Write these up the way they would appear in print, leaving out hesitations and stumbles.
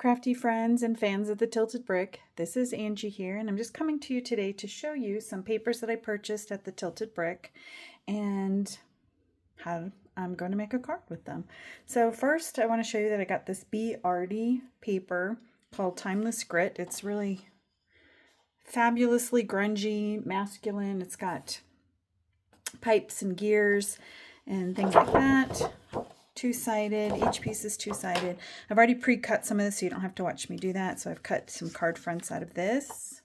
crafty friends and fans of the Tilted Brick. This is Angie here, and I'm just coming to you today to show you some papers that I purchased at the Tilted Brick and how I'm going to make a card with them. So first I want to show you that I got this Bee Arty paper called Timeless Grit. It's really fabulously grungy, masculine. It's got pipes and gears and things like that. Two-sided. Each piece is two-sided. I've already pre-cut some of this so you don't have to watch me do that. So I've cut some card fronts out of this.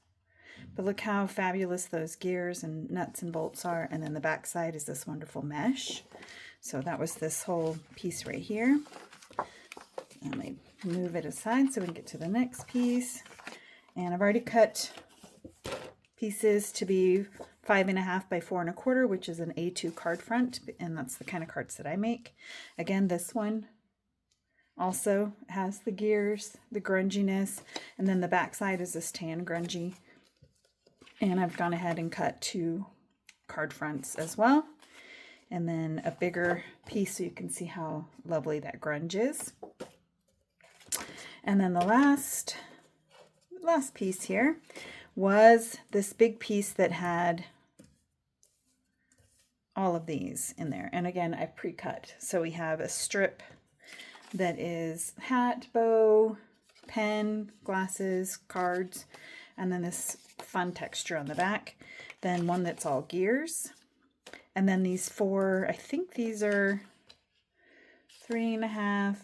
But look how fabulous those gears and nuts and bolts are. And then the back side is this wonderful mesh. So that was this whole piece right here. Let me move it aside so we can get to the next piece. And I've already cut pieces to be 5.5 by 4 1/4, which is an A2 card front, and that's the kind of cards that I make. Again, this one also has the gears, the grunginess, and then the back side is this tan grungy. And I've gone ahead and cut 2 card fronts as well, and then a bigger piece so you can see how lovely that grunge is. And then the last piece here was this big piece that had all of these in there. And again, I pre-cut. So we have a strip that is hat, bow, pen, glasses, cards, and then this fun texture on the back. Then one that's all gears. And then these 4, I think these are 3.5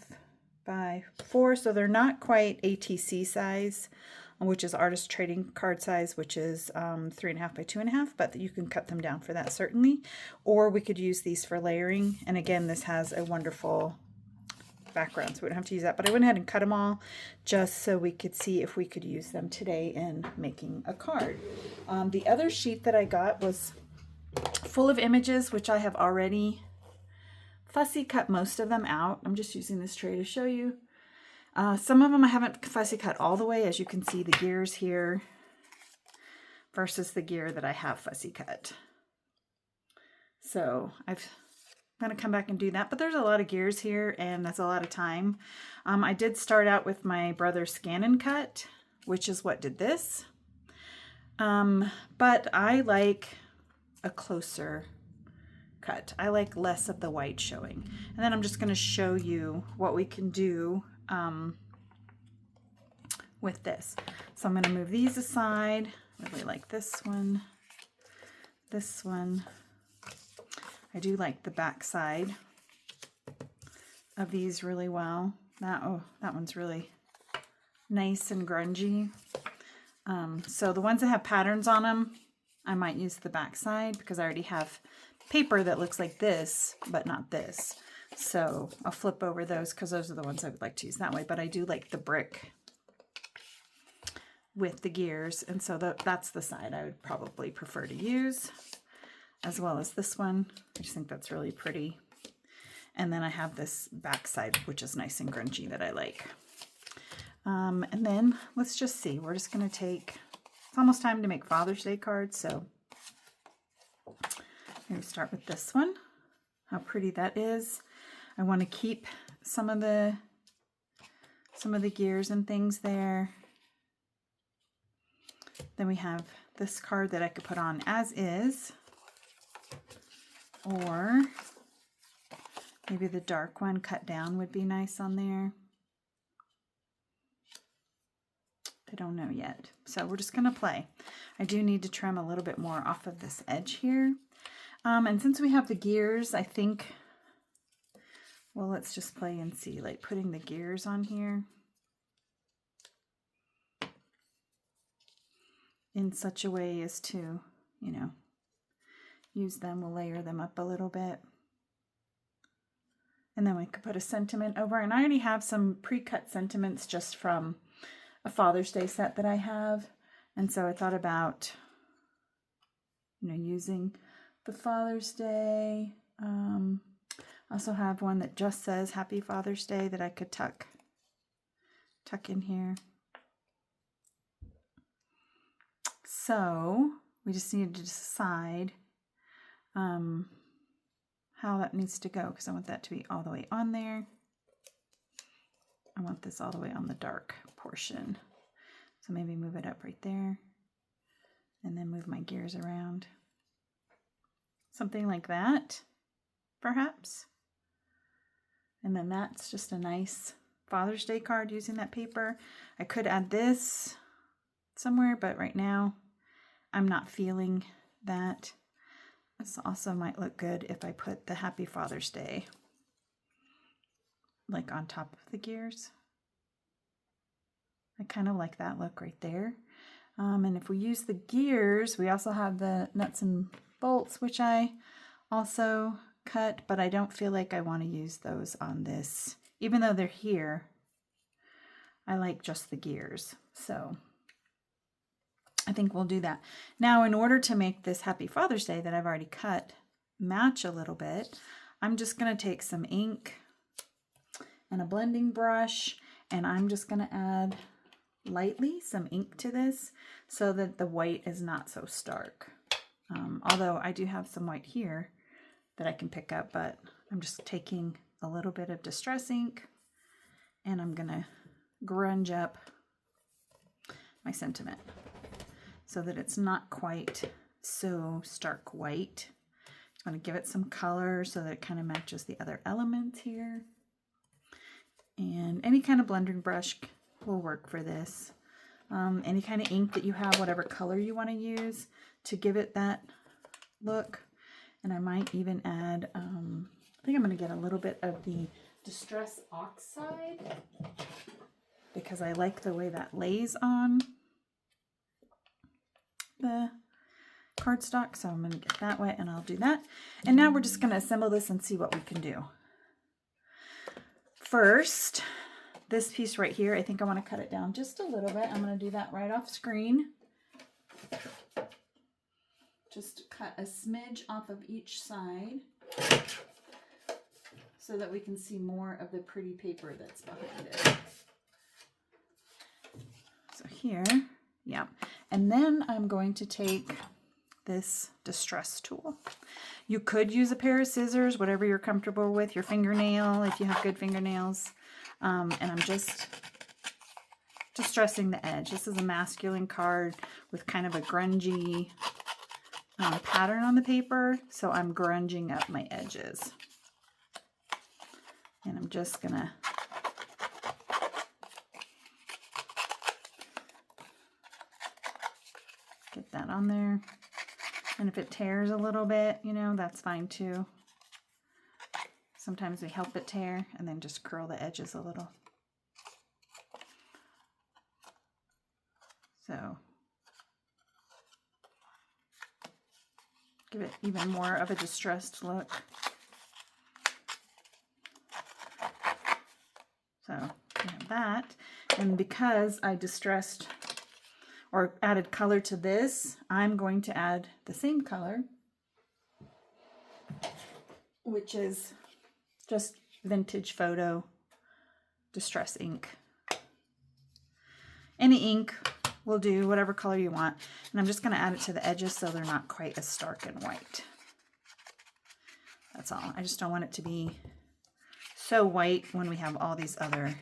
by 4, so they're not quite ATC size, which is artist trading card size, which is 3.5 by 2.5, but you can cut them down for that certainly. Or we could use these for layering. And again, this has a wonderful background, so we don't have to use that. But I went ahead and cut them all just so we could see if we could use them today in making a card. The other sheet that I got was full of images, which I have already fussy cut most of them out. I'm just using this tray to show you. Some of them I haven't fussy cut all the way, as you can see the gears here versus the gear that I have fussy cut. So I'm going to come back and do that, but there's a lot of gears here and that's a lot of time. I did start out with my brother's scan and cut, which is what did this. But I like a closer cut. I like less of the white showing. And then I'm just going to show you what we can do with this. So I'm going to move these aside. I really like this one. This one. I do like the back side of these really well. That one's really nice and grungy. So the ones that have patterns on them, I might use the back side because I already have paper that looks like this, but not this. So I'll flip over those because those are the ones I would like to use that way. But I do like the brick with the gears. And so that's the side I would probably prefer to use, as well as this one. I just think that's really pretty. And then I have this back side, which is nice and grungy that I like. And then let's just see. We're just going to take, it's almost time to make Father's Day cards. So I'm going to start with this one. How pretty that is. I want to keep some of the gears and things there. Then we have this card that I could put on as is, or maybe the dark one cut down would be nice on there. I don't know yet. So we're just going to play. I do need to trim a little bit more off of this edge here. And since we have the gears, I think, well, let's just play and see, like putting the gears on here in such a way as to, you know, use them. We'll layer them up a little bit. And then we could put a sentiment over. And I already have some pre-cut sentiments just from a Father's Day set that I have. And so I thought about, you know, using the Father's Day. I also have one that just says Happy Father's Day that I could tuck in here. So we just need to decide how that needs to go, because I want that to be all the way on there. I want this all the way on the dark portion. So maybe move it up right there and then move my gears around. Something like that, perhaps. And then that's just a nice Father's Day card using that paper. I could add this somewhere, but right now I'm not feeling that. This also might look good if I put the Happy Father's Day like on top of the gears. I kind of like that look right there. And if we use the gears, we also have the nuts and bolts, which I also cut, but I don't feel like I want to use those on this. Even though they're here, I like just the gears. So I think we'll do that. Now, in order to make this Happy Father's Day that I've already cut match a little bit, I'm just going to take some ink and a blending brush, and I'm just going to add lightly some ink to this so that the white is not so stark. Although I do have some white here that I can pick up, but I'm just taking a little bit of distress ink and I'm going to grunge up my sentiment so that it's not quite so stark white. I want to give it some color so that it kind of matches the other elements here. And any kind of blending brush will work for this. Any kind of ink that you have, whatever color you want to use to give it that look. And I might even add, I think I'm going to get a little bit of the Distress Oxide because I like the way that lays on the cardstock. So I'm going to get that wet and I'll do that. And now we're just going to assemble this and see what we can do. First, this piece right here, I think I want to cut it down just a little bit. I'm going to do that right off screen. Just cut a smidge off of each side so that we can see more of the pretty paper that's behind it. So here, yeah. And then I'm going to take this distress tool. You could use a pair of scissors, whatever you're comfortable with, your fingernail, if you have good fingernails. And I'm just distressing the edge. This is a masculine card with kind of a grungy pattern on the paper, so I'm grunging up my edges. And I'm just gonna get that on there. And if it tears a little bit, you know, that's fine too. Sometimes we help it tear and then just curl the edges a little. So give it even more of a distressed look. So we have that. And because I distressed or added color to this, I'm going to add the same color, which is just vintage photo distress ink. Any ink will do, whatever color you want. And I'm just going to add it to the edges so they're not quite as stark and white. That's all. I just don't want it to be so white when we have all these other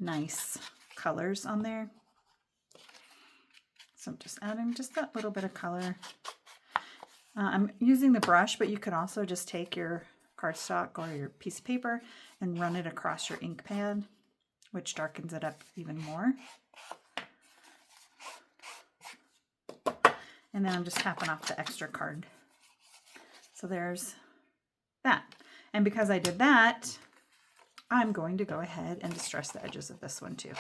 nice colors on there. So I'm just adding just that little bit of color. I'm using the brush, but you could also just take your cardstock or your piece of paper and run it across your ink pad, which darkens it up even more. And then I'm just tapping off the extra card. So there's that. And because I did that, I'm going to go ahead and distress the edges of this one too.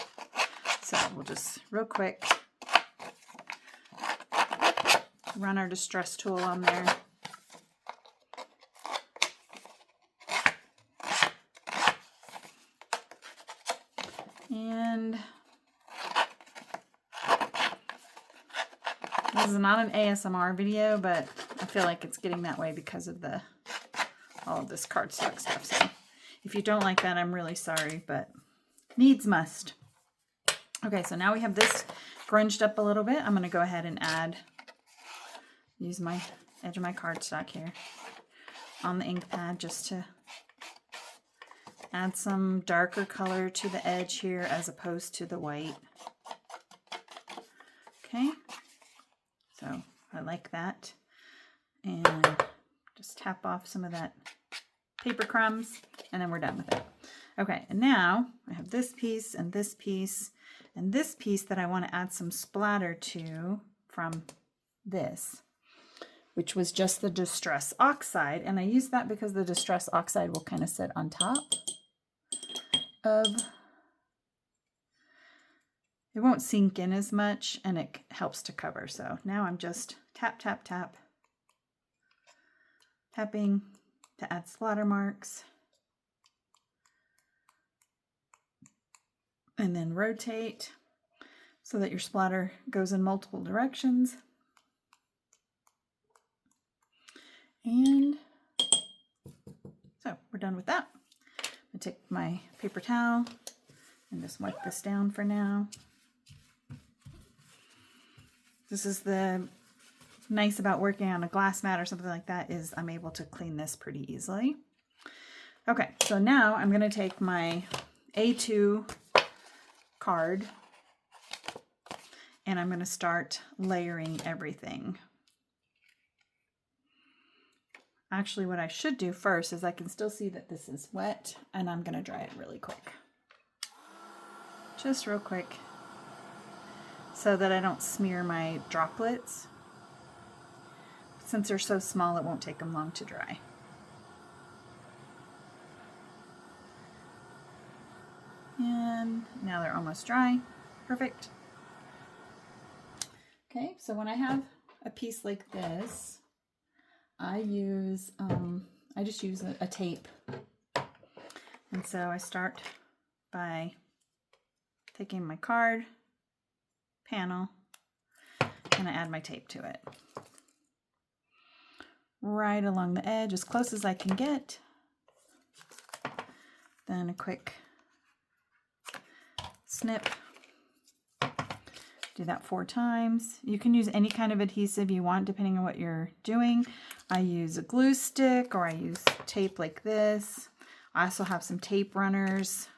So we'll just real quick run our distress tool on there. And this is not an ASMR video, but I feel like it's getting that way because of all of this cardstock stuff. So if you don't like that, I'm really sorry, but needs must. Okay, so now we have this grunged up a little bit. I'm going to go ahead and use my edge of my cardstock here on the ink pad just to add some darker color to the edge here as opposed to the white. Okay, so I like that. And just tap off some of that paper crumbs, and then we're done with it. Okay, and now I have this piece and this piece and this piece that I want to add some splatter to from this, which was just the Distress Oxide. And I use that because the Distress Oxide will kind of sit on top of, it won't sink in as much, and it helps to cover. So now I'm just tap, tap, tap, tapping to add splatter marks. And then rotate so that your splatter goes in multiple directions. And so we're done with that. I'm gonna take my paper towel and just wipe this down for now. This is the nice about working on a glass mat or something like that, is I'm able to clean this pretty easily. Okay, so now I'm gonna take my A2 card and I'm going to start layering everything. Actually, what I should do first is I can still see that this is wet, and I'm going to dry it really quick. Just real quick, so that I don't smear my droplets. Since they're so small, it won't take them long to dry. And now they're almost dry. Perfect. Okay, so when I have a piece like this, I just use a tape. And so I start by taking my card panel and I add my tape to it. Right along the edge, as close as I can get. Then a quick snip. Do that 4 times. You can use any kind of adhesive you want depending on what you're doing. I use a glue stick, or I use tape like this. I also have some tape runners.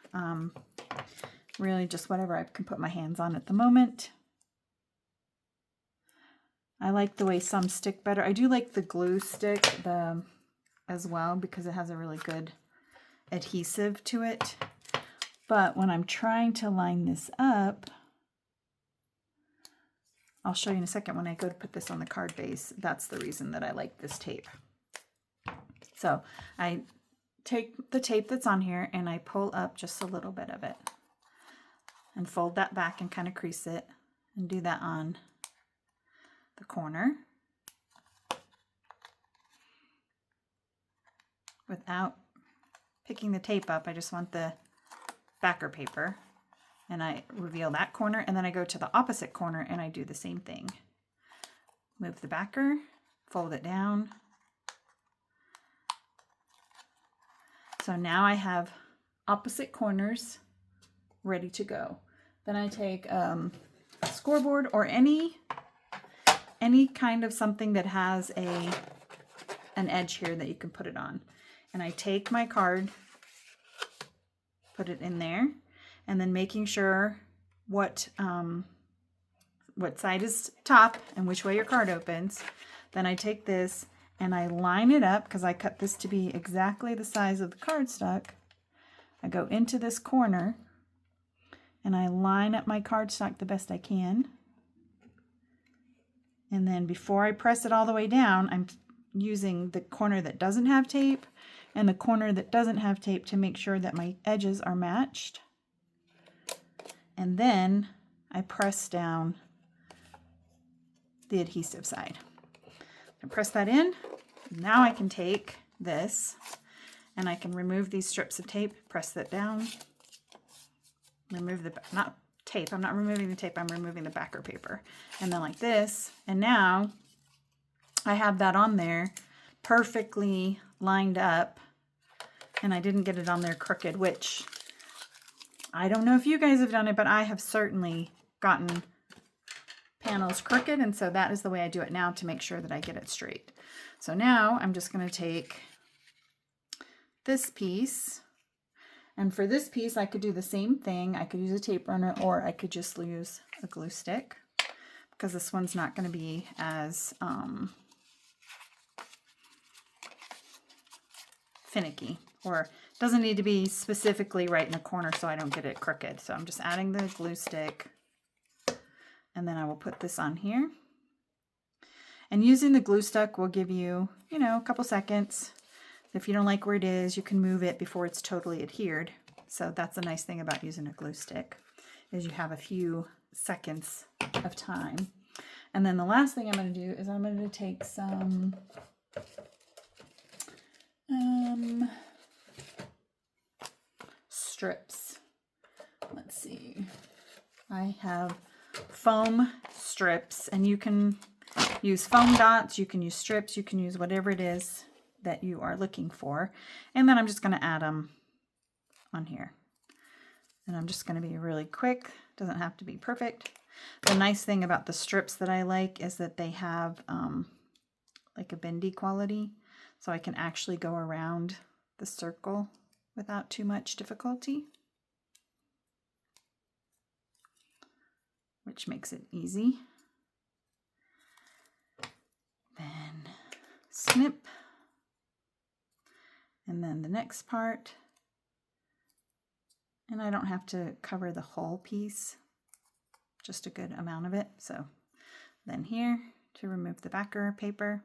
Really just whatever I can put my hands on at the moment. I like the way some stick better. I do like the glue stick as well because it has a really good adhesive to it. But when I'm trying to line this up, I'll show you in a second when I go to put this on the card base. That's the reason that I like this tape. So I take the tape that's on here and I pull up just a little bit of it and fold that back and kind of crease it, and do that on the corner without picking the tape up. I just want the backer paper, and I reveal that corner, and then I go to the opposite corner and I do the same thing. Move the backer, fold it down. So now I have opposite corners ready to go. Then I take a scoreboard or any kind of something that has an edge here that you can put it on. And I take my card, put it in there, and then making sure what side is top and which way your card opens. Then I take this and I line it up because I cut this to be exactly the size of the cardstock. I go into this corner and I line up my cardstock the best I can. And then before I press it all the way down, I'm using the corner that doesn't have tape and the corner that doesn't have tape to make sure that my edges are matched. And then I press down the adhesive side. I press that in. Now I can take this and I can remove these strips of tape, press that down, remove the, not tape, I'm not removing the tape, I'm removing the backer paper. And then like this, and now I have that on there perfectly lined up, and I didn't get it on there crooked, which I don't know if you guys have done it, but I have certainly gotten panels crooked, and so that is the way I do it now to make sure that I get it straight. So now I'm just going to take this piece And for this piece, I could do the same thing. I could use a tape runner, or I could just use a glue stick, because this one's not going to be as finicky, or doesn't need to be specifically right in the corner so I don't get it crooked. So I'm just adding the glue stick, and then I will put this on here. And using the glue stick will give you, you know, a couple seconds. If you don't like where it is, you can move it before it's totally adhered. So that's a nice thing about using a glue stick, is you have a few seconds of time. And then the last thing I'm going to do is I'm going to take some strips. Let's see. I have foam strips, and you can use foam dots, you can use strips, you can use whatever it is that you are looking for. And then I'm just going to add them on here. And I'm just going to be really quick. Doesn't have to be perfect. The nice thing about the strips that I like is that they have like a bendy quality. So I can actually go around the circle without too much difficulty, which makes it easy. Then snip. And then the next part. And I don't have to cover the whole piece, just a good amount of it. So then here to remove the backer paper.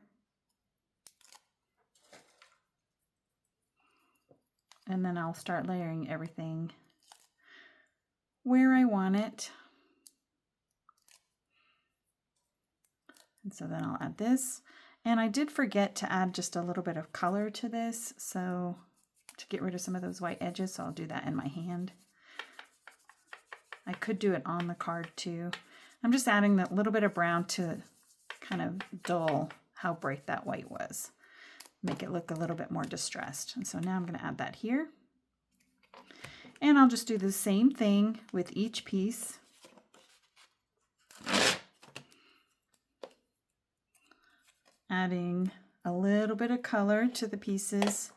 And then I'll start layering everything where I want it. And so then I'll add this. And I did forget to add just a little bit of color to this, so to get rid of some of those white edges, so I'll do that in my hand. I could do it on the card too. I'm just adding that little bit of brown to kind of dull how bright that white was. Make it look a little bit more distressed. And so now I'm going to add that here. And I'll just do the same thing with each piece. Adding a little bit of color to the pieces.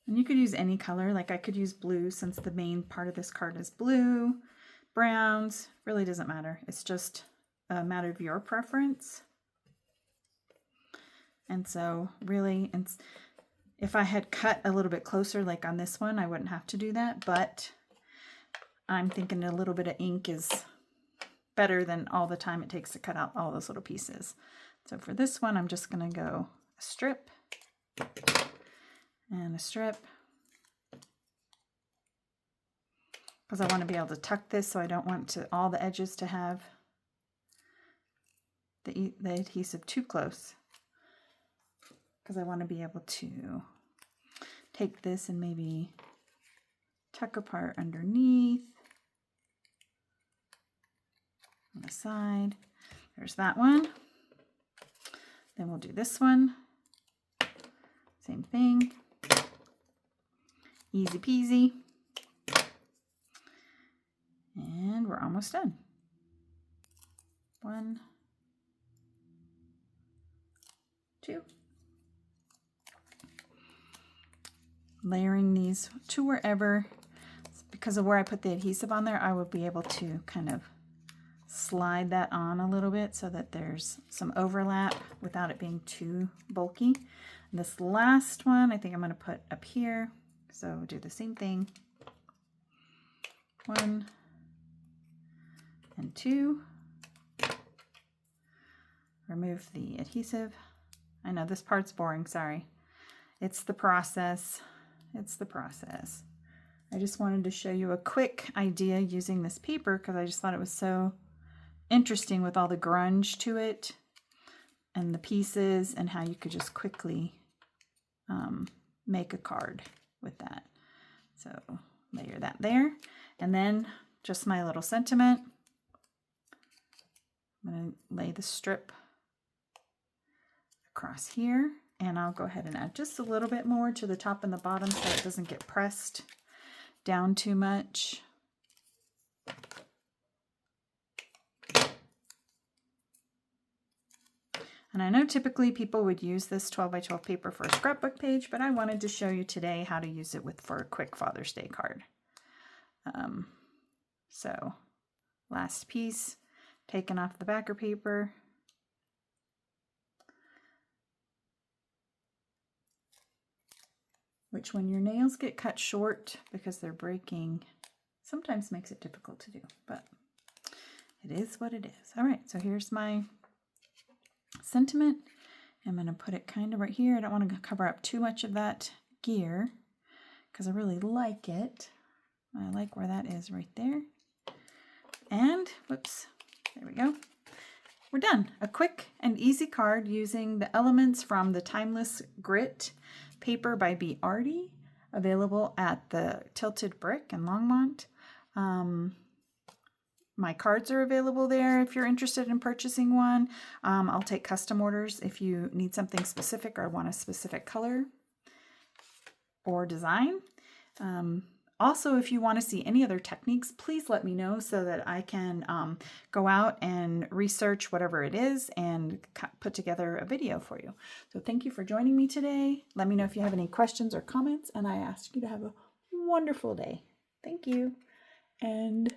And you could use any color, like I could use blue since the main part of this card is blue. Browns, really doesn't matter. It's just a matter of your preference. And so really, if I had cut a little bit closer, like on this one, I wouldn't have to do that, but I'm thinking a little bit of ink is better than all the time it takes to cut out all those little pieces. So for this one, I'm just going to go a strip and a strip, because I want to be able to tuck this, so I don't want all the edges to have the adhesive too close, because I want to be able to take this and maybe tuck a part underneath on the side. There's that one. Then we'll do this one. Same thing. Easy peasy. And we're almost done. 1, 2. Layering these to wherever, because of where I put the adhesive on there, I will be able to kind of slide that on a little bit so that there's some overlap without it being too bulky. And this last one, I think I'm going to put up here. So do the same thing. 1 and 2. Remove the adhesive. I know this part's boring, sorry. It's the process. It's the process. I just wanted to show you a quick idea using this paper because I just thought it was so interesting with all the grunge to it and the pieces and how you could just quickly make a card with that. So layer that there, and then just my little sentiment. I'm going to lay the strip across here, and I'll go ahead and add just a little bit more to the top and the bottom so it doesn't get pressed down too much. And I know typically people would use this 12 by 12 paper for a scrapbook page, but I wanted to show you today how to use it for a quick Father's Day card. So last piece, taken off the backer paper. Which when your nails get cut short because they're breaking, sometimes makes it difficult to do, but it is what it is. All right, so here's my sentiment. I'm going to put it kind of right here. I don't want to cover up too much of that gear because I really like it. I like where that is right there. And, whoops, there we go. We're done. A quick and easy card using the elements from the Timeless Grit paper by Bee Arty, available at the Tilted Brick in Longmont. My cards are available there if you're interested in purchasing one. I'll take custom orders if you need something specific or want a specific color or design. Also, if you want to see any other techniques, please let me know so that I can go out and research whatever it is and put together a video for you. So thank you for joining me today. Let me know if you have any questions or comments, and I ask you to have a wonderful day. Thank you. And